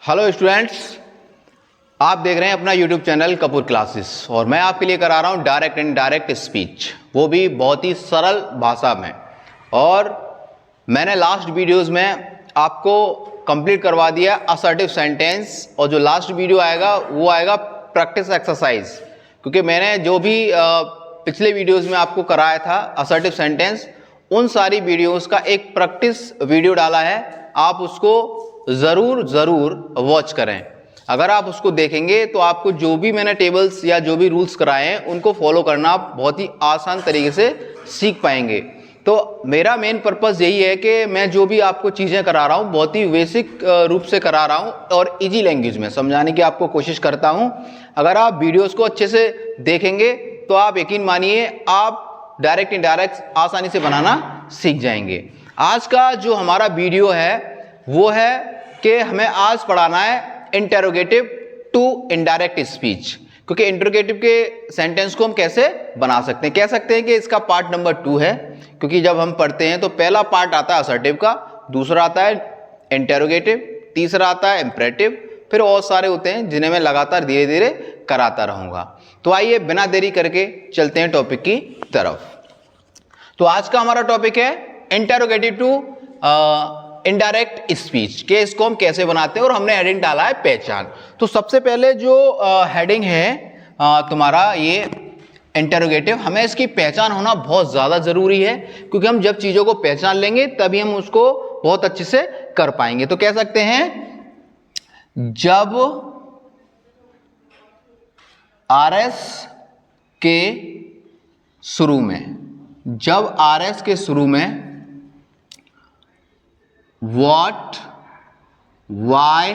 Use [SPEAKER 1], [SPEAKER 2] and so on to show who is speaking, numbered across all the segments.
[SPEAKER 1] Hello students, आप देख रहे हैं अपना यूट्यूब चैनल कपूर क्लासेस और मैं आपके लिए करा रहा हूं डायरेक्ट एंड इनडायरेक्ट स्पीच, वो भी बहुत ही सरल भाषा में। और मैंने लास्ट वीडियोस में आपको कंप्लीट करवा दिया असर्टिव सेंटेंस, और जो लास्ट वीडियो आएगा वो आएगा प्रैक्टिस एक्सरसाइज, क्योंकि मैंने जो भी पिछले वीडियोस में आपको कराया था असर्टिव सेंटेंस, उन सारी वीडियोस का एक प्रैक्टिस वीडियो डाला है। आप उसको ज़रूर वॉच करें। अगर आप उसको देखेंगे तो आपको जो भी मैंने टेबल्स या जो भी रूल्स कराए हैं उनको फॉलो करना आप बहुत ही आसान तरीके से सीख पाएंगे। तो मेरा मेन पर्पस यही है कि मैं जो भी आपको चीज़ें करा रहा हूँ बहुत ही बेसिक रूप से करा रहा हूँ और इजी लैंग्वेज में समझाने की आपको कोशिश करता हूँ। अगर आप वीडियोस को अच्छे से देखेंगे तो आप यकीन मानिए आप डायरेक्ट इनडायरेक्ट आसानी से बनाना सीख जाएंगे। आज का जो हमारा वीडियो है वो है कि हमें आज पढ़ाना है इंटेरोगेटिव टू इनडायरेक्ट स्पीच, क्योंकि इंटेरोगेटिव के सेंटेंस को हम कैसे बना सकते हैं, कह सकते हैं कि इसका पार्ट नंबर 2 है। क्योंकि जब हम पढ़ते हैं तो पहला पार्ट आता है असर्टिव का, दूसरा आता है इंटेरोगेटिव, तीसरा आता है इंपरेटिव, फिर और सारे होते हैं जिन्हें मैं लगातार धीरे धीरे कराता रहूंगा। तो आइए बिना देरी करके चलते हैं टॉपिक की तरफ। तो आज का हमारा टॉपिक है इंटेरोगेटिव टू इनडायरेक्ट स्पीच के इसको हम कैसे बनाते हैं, और हमने हेडिंग डाला है पहचान। तो सबसे पहले जो हेडिंग है तुम्हारा ये इंटेरोगेटिव, हमें इसकी पहचान होना बहुत ज़्यादा ज़रूरी है, क्योंकि हम जब चीज़ों को पहचान लेंगे तभी हम उसको बहुत अच्छे से कर पाएंगे। तो कह सकते हैं जब आरएस के शुरू में, जब आरएस के शुरू में what, why,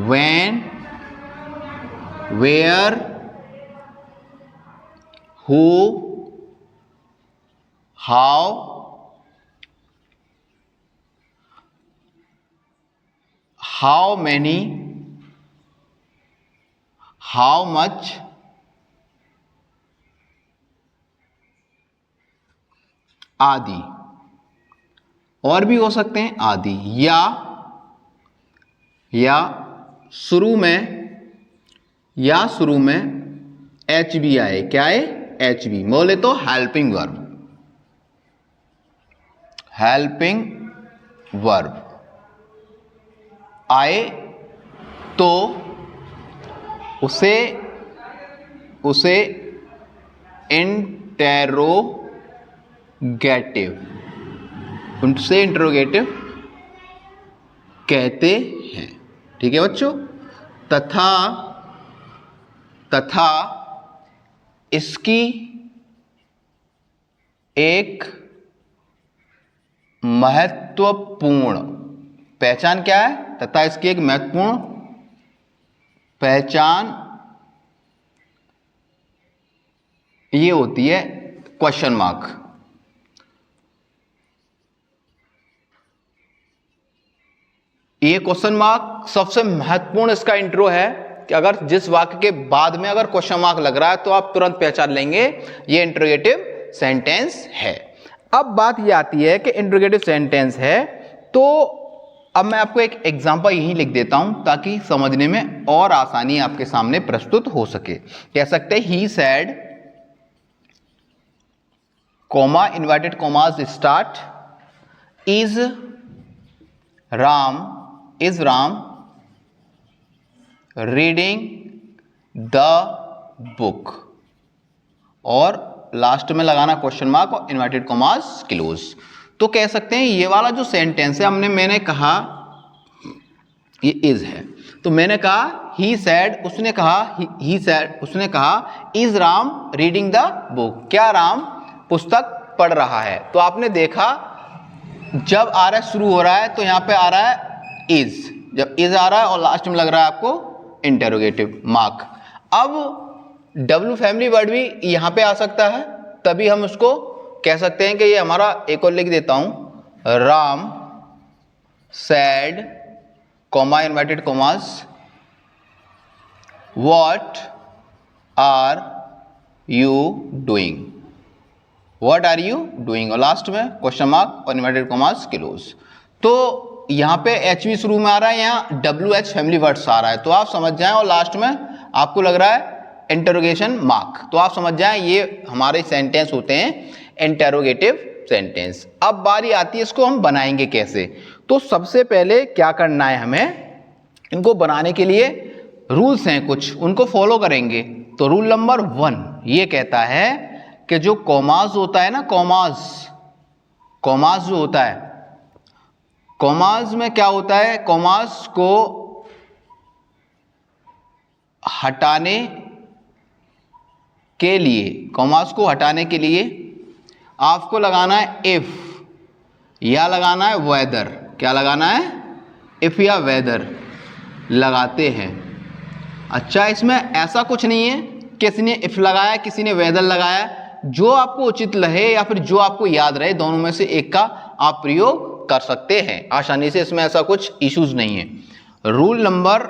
[SPEAKER 1] when, where, who, how, how many, how much, आदि, और भी हो सकते हैं आदि, या शुरू में एच बी आए। क्या है एच बी? बोले तो हेल्पिंग वर्ब आए तो उसे इंटेरोगेटिव कहते हैं। ठीक है बच्चों। तथा इसकी एक महत्वपूर्ण पहचान क्या है? तथा इसकी एक महत्वपूर्ण पहचान ये होती है क्वेश्चन मार्क। ये क्वेश्चन मार्क सबसे महत्वपूर्ण इसका इंट्रो है कि अगर जिस वाक्य के बाद में अगर क्वेश्चन मार्क लग रहा है तो आप तुरंत पहचान लेंगे ये इंटरोगेटिव सेंटेंस है। अब बात ये आती है कि इंटरोगेटिव सेंटेंस है, तो अब मैं आपको एक एग्जांपल यहीं लिख देता हूं ताकि समझने में और आसानी आपके सामने प्रस्तुत हो सके। कह सकते हैं he said, comma inverted commas start, is Ram reading the book, और लास्ट में लगाना क्वेश्चन मार्क और इन्वर्टेड कॉमास क्लोज। तो कह सकते हैं ये वाला जो सेंटेंस है मैंने कहा ये इज है, तो मैंने कहा ही सेड, उसने कहा is Ram reading the book, क्या राम पुस्तक पढ़ रहा है। तो आपने देखा जब आरएस शुरू हो रहा है तो यहां पे आ रहा है इज, जब इज आ रहा है और लास्ट में लग रहा है आपको इंटेरोगेटिव मार्क। अब डब्ल्यू फैमिली वर्ड भी यहां पे आ सकता है, तभी हम उसको कह सकते हैं कि ये हमारा, एक और लिख देता हूं, Ram said comma inverted commas what are you doing, और लास्ट में क्वेश्चन मार्क और इन्वर्टेड कॉमास क्लोज। तो यहाँ पे HV शुरू में आ रहा है, यहाँ WH फैमिली वर्ड्स आ रहा है, तो आप समझ जाएं। और लास्ट में आपको लग रहा है इंटरोगेशन मार्क, तो आप समझ जाएं ये हमारे सेंटेंस होते हैं इंटरोगेटिव सेंटेंस। अब बारी आती है इसको हम बनाएंगे कैसे। तो सबसे पहले क्या करना है, हमें इनको बनाने के लिए रूल्स हैं कुछ, उनको फॉलो करेंगे। तो रूल नंबर 1 ये कहता है कि जो कॉमास होता है ना, कॉमास जो होता है, कॉमास में क्या होता है, कॉमास को हटाने के लिए, कॉमास को हटाने के लिए आपको लगाना है इफ या लगाना है वेदर। क्या लगाना है, इफ या वेदर लगाते हैं। अच्छा, इसमें ऐसा कुछ नहीं है किसी ने इफ लगाया किसी ने वेदर लगाया, जो आपको उचित लगे या फिर जो आपको याद रहे, दोनों में से एक का आप प्रयोग कर सकते हैं आसानी से, इसमें ऐसा कुछ इश्यूज नहीं है। रूल नंबर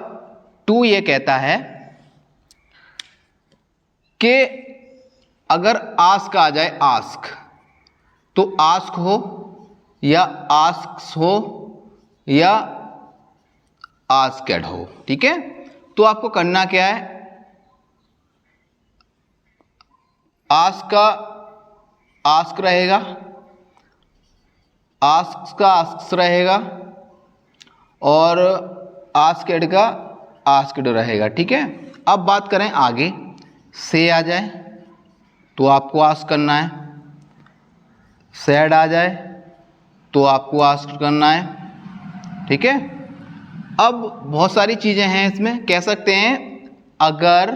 [SPEAKER 1] 2 ये कहता है कि अगर आस्क आ जाए, आस्क, तो आस्क हो या आस्क्स हो या आस्क्ड हो, ठीक है। तो आपको करना क्या है, आस्क का आस्क रहेगा, आस्क का आस्क्स रहेगा और आस्क्ड का आस्क्ड रहेगा, ठीक है। अब बात करें आगे, से आ जाए तो आपको आस्क करना है, सैड आ जाए तो आपको आस्क करना है, ठीक है। अब बहुत सारी चीजें हैं इसमें, कह सकते हैं अगर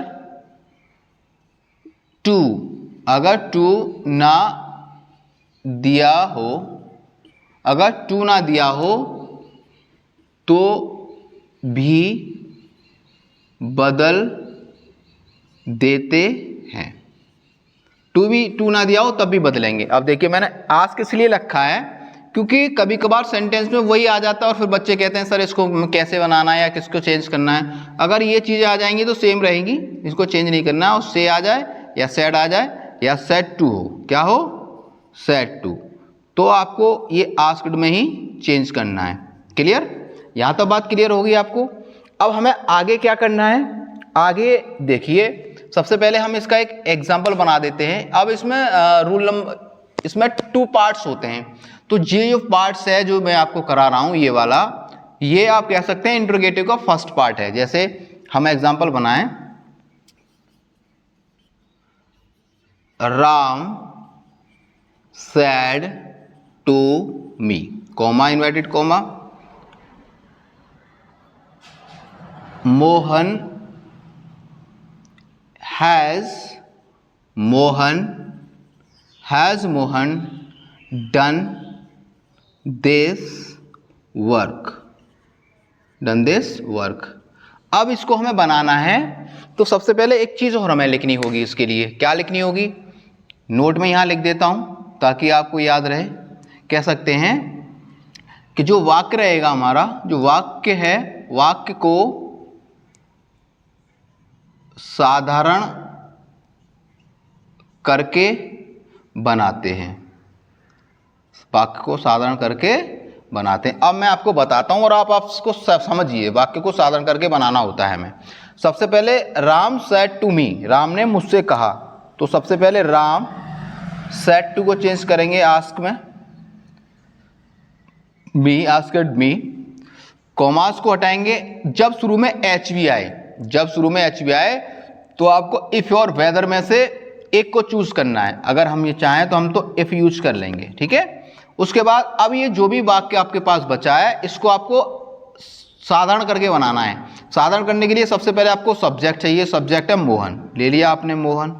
[SPEAKER 1] टू ना दिया हो, अगर टू ना दिया हो तो भी बदल देते हैं। टू ना दिया हो तब भी बदलेंगे। अब देखिए मैंने आस्क इसलिए रखा है क्योंकि कभी कभार सेंटेंस में वही आ जाता है और फिर बच्चे कहते हैं सर इसको कैसे बनाना है या किसको चेंज करना है। अगर ये चीज़ें आ जाएंगी तो सेम रहेंगी, इसको चेंज नहीं करना है। और से आ जाए या सैड आ जाए या सेड टू हो, क्या हो, सेड टू, तो आपको ये आस्क्ड में ही चेंज करना है। क्लियर, यहाँ तक बात क्लियर होगी आपको। अब हमें आगे क्या करना है, आगे देखिए सबसे पहले हम इसका एक एग्जाम्पल बना देते हैं। अब इसमें रूल नंबर, इसमें 2 पार्ट्स होते हैं, तो ये जो पार्ट्स है जो मैं आपको करा रहा हूं, ये वाला, ये आप कह सकते हैं इंट्रोगेटिव का फर्स्ट पार्ट है। जैसे हम एग्जाम्पल बनाएं, Ram said to me, comma, inverted comma, Mohan has Mohan done this work. अब इसको हमें बनाना है तो सबसे पहले एक चीज और हमें लिखनी होगी। इसके लिए क्या लिखनी होगी, नोट में यहां लिख देता हूं ताकि आपको याद रहे। कह सकते हैं कि जो वाक्य रहेगा हमारा, जो वाक्य है, वाक्य को साधारण करके बनाते हैं, वाक्य को साधारण करके बनाते हैं। अब मैं आपको बताता हूं और आप इसको समझिए, वाक्य को साधारण करके बनाना होता है हमें। सबसे पहले Ram said to me, Ram ने मुझसे कहा, तो सबसे पहले राम सेड टू को चेंज करेंगे आस्क में, मी, आस्क्ड मी, कॉमास को हटाएंगे। जब शुरू में HV आए तो आपको इफ और वेदर में से एक को चूज करना है। अगर हम ये चाहें तो हम तो इफ यूज कर लेंगे, ठीक है। उसके बाद अब ये जो भी वाक्य आपके पास बचा है, इसको आपको साधारण करके बनाना है। साधारण करने के लिए सबसे पहले आपको सब्जेक्ट चाहिए, सब्जेक्ट है मोहन, ले लिया आपने मोहन।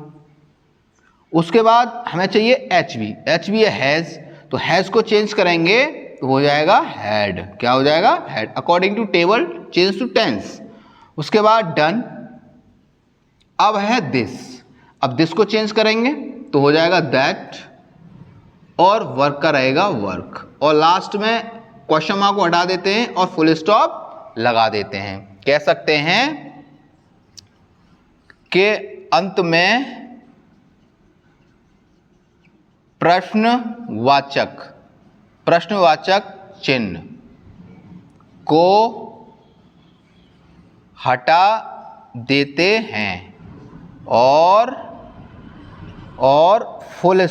[SPEAKER 1] उसके बाद हमें चाहिए HV है हैज, तो हैज को चेंज करेंगे तो हो जाएगा हैड। क्या हो जाएगा, had, according to table, change to tense. उसके बाद डन, अब है दिस, अब दिस को चेंज करेंगे तो हो जाएगा दैट, और वर्क का रहेगा वर्क। और लास्ट में क्वेश्चन मार्क को हटा देते हैं और फुल स्टॉप लगा देते हैं। कह सकते हैं कि अंत में प्रश्नवाचक चिन्ह, को हटा देते हैं और फुल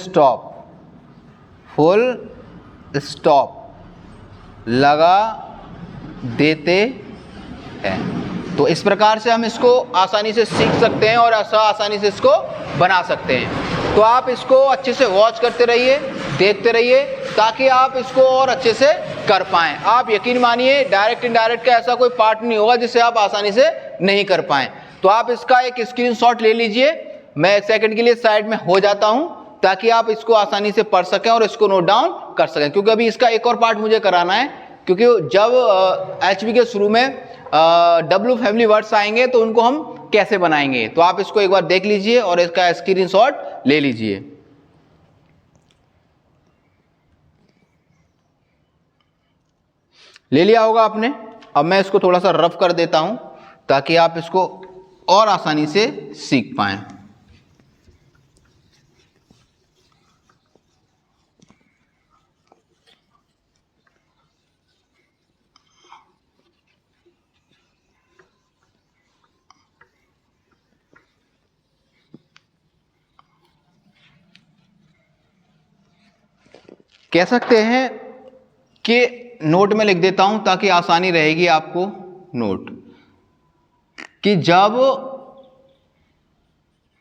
[SPEAKER 1] स्टॉप लगा देते हैं। तो इस प्रकार से हम इसको आसानी से सीख सकते हैं और आसानी से इसको बना सकते हैं। तो आप इसको अच्छे से वॉच करते रहिए, देखते रहिए, ताकि आप इसको और अच्छे से कर पाएं। आप यकीन मानिए डायरेक्ट इनडायरेक्ट का ऐसा कोई पार्ट नहीं होगा जिसे आप आसानी से नहीं कर पाएं। तो आप इसका एक स्क्रीनशॉट ले लीजिए, मैं एक सेकंड के लिए साइड में हो जाता हूं ताकि आप इसको आसानी से पढ़ सकें और इसको नोट डाउन कर सकें, क्योंकि अभी इसका एक और पार्ट मुझे कराना है। क्योंकि जब एचवी के शुरू में डब्ल्यू फैमिली वर्ड्स आएंगे तो उनको हम कैसे बनाएंगे, तो आप इसको एक बार देख लीजिए और इसका स्क्रीनशॉट ले लीजिए। ले लिया होगा आपने। अब मैं इसको थोड़ा सा रफ कर देता हूं ताकि आप इसको और आसानी से सीख पाएं। कह सकते हैं कि नोट में लिख देता हूं ताकि आसानी रहेगी आपको नोट, कि जब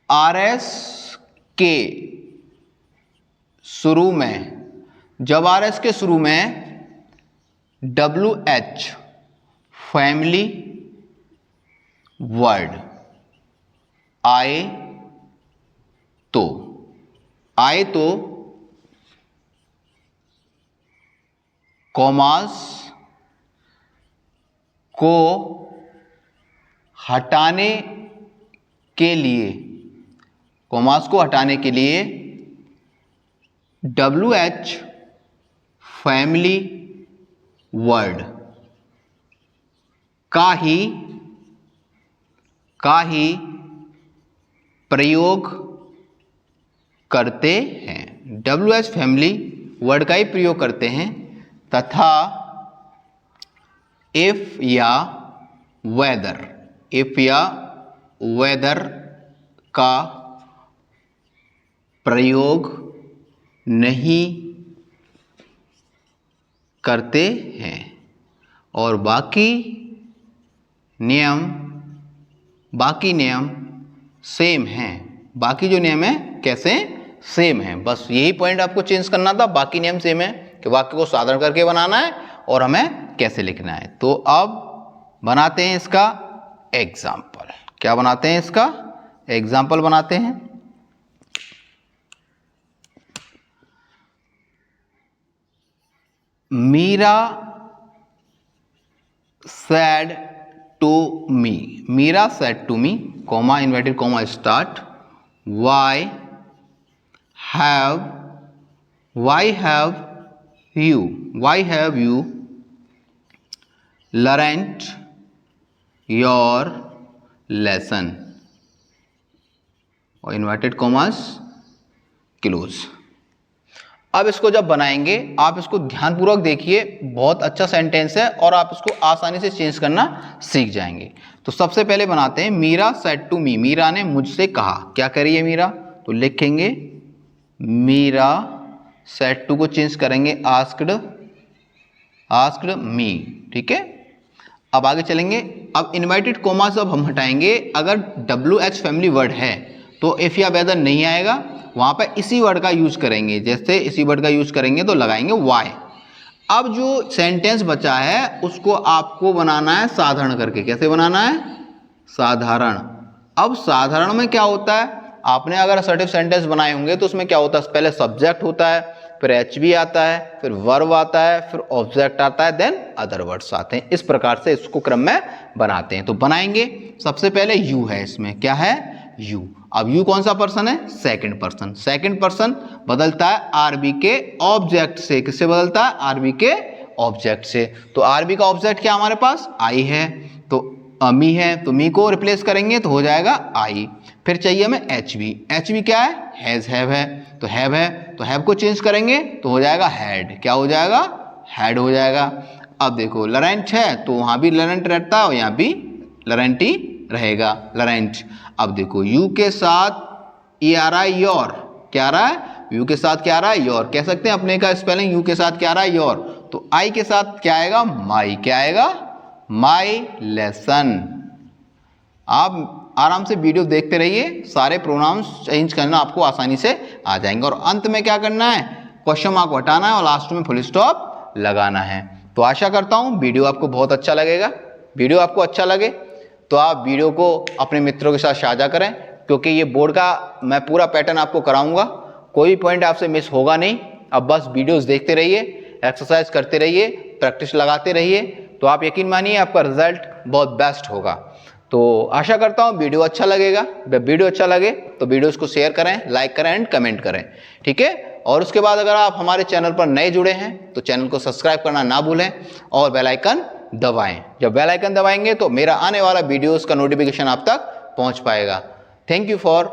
[SPEAKER 1] आरएस के शुरू में WH फैमिली वर्ड आए तो कॉमास को हटाने के लिए WH फैमिली वर्ड का ही प्रयोग करते हैं। WH फैमिली वर्ड का ही प्रयोग करते हैं तथा इफ या वेदर का प्रयोग नहीं करते हैं और बाकी नियम सेम हैं। बाकी जो नियम है कैसे सेम है, बस यही पॉइंट आपको चेंज करना था। बाकी नियम सेम है कि वाक्य को साधारण करके बनाना है और हमें कैसे लिखना है। तो अब बनाते हैं इसका एग्जाम्पल। क्या बनाते हैं? इसका एग्जाम्पल बनाते हैं। Meera said to me, comma, inverted comma, start. Why have you learned your lesson? और inverted commas close। अब इसको जब बनाएंगे आप इसको ध्यानपूर्वक देखिए, बहुत अच्छा सेंटेंस है और आप इसको आसानी से चेंज करना सीख जाएंगे। तो सबसे पहले बनाते हैं Meera said to me, Meera ने मुझसे कहा। क्या कह रही है मीरा? तो लिखेंगे मीरा सेड टू को चेंज करेंगे आस्क्ड मी। ठीक है, अब आगे चलेंगे। अब इनवर्टेड कोमा जब हम हटाएंगे, अगर WH फैमिली वर्ड है तो इफ या वेदर नहीं आएगा, वहां पर इसी वर्ड का यूज करेंगे। जैसे इसी वर्ड का यूज करेंगे तो लगाएंगे वाई। अब जो सेंटेंस बचा है उसको आपको बनाना है साधारण करके। कैसे बनाना है? साधारण। अब साधारण में क्या होता है, आपने अगर असर्टिव सेंटेंस बनाए होंगे तो उसमें क्या होता है, पहले सब्जेक्ट होता है, फिर HV आता है, फिर वर्ब आता है, फिर ऑब्जेक्ट आता है, देन अदर वर्ड्स आते हैं। इस प्रकार से इसको क्रम में बनाते हैं। तो बनाएंगे, सबसे पहले यू है, इसमें क्या है? यू। अब यू कौन सा पर्सन है? Second person. सेकंड पर्सन बदलता है आरबी के ऑब्जेक्ट से। किससे बदलता है? आरबी के ऑब्जेक्ट से। तो आरबी का ऑब्जेक्ट क्या हमारे पास? आई है, तो मी है, तो मी को रिप्लेस करेंगे तो हो जाएगा आई। फिर चाहिए हमें HV। HV क्या है? हैज, हैव है, तो हैव है, तो हैव को चेंज करेंगे तो हो जाएगा हैड। क्या हो जाएगा? हैड हो जाएगा। अब देखो लरेंट है तो वहाँ भी लरेंट रहता है और यहाँ भी लरेंट ही रहेगा, लरेंट। अब देखो यू के साथ ये आ रहा है योर, क्या आ रहा है, यू के साथ क्या आ रहा है, योर। कह सकते हैं अपने का स्पेलिंग यू के साथ क्या आ रहा है, योर। तो आई के साथ क्या आएगा, माई, क्या आएगा, माई लेसन। आप आराम से वीडियो देखते रहिए, सारे प्रोनाउंस चेंज करना आपको आसानी से आ जाएंगे। और अंत में क्या करना है, क्वेश्चन मार्क हटाना है और लास्ट में फुल स्टॉप लगाना है। तो आशा करता हूँ वीडियो आपको बहुत अच्छा लगेगा। वीडियो आपको अच्छा लगे तो आप वीडियो को अपने मित्रों के साथ साझा करें, क्योंकि ये बोर्ड का मैं पूरा पैटर्न आपको कराऊंगा, कोई पॉइंट आपसे मिस होगा नहीं। अब बस वीडियोस देखते रहिए, एक्सरसाइज करते रहिए, प्रैक्टिस लगाते रहिए, तो आप यकीन मानिए आपका रिजल्ट बहुत बेस्ट होगा। तो आशा करता हूँ वीडियो अच्छा लगेगा। वीडियो अच्छा लगे तो वीडियोस को शेयर करें, लाइक करें एंड कमेंट करें, ठीक है। और उसके बाद अगर आप हमारे चैनल पर नए जुड़े हैं तो चैनल को सब्सक्राइब करना ना भूलें और बेल आइकन दबाएं। जब बेल आइकन दबाएंगे तो मेरा आने वाला वीडियोस का नोटिफिकेशन आप तक पहुंच पाएगा। Thank you for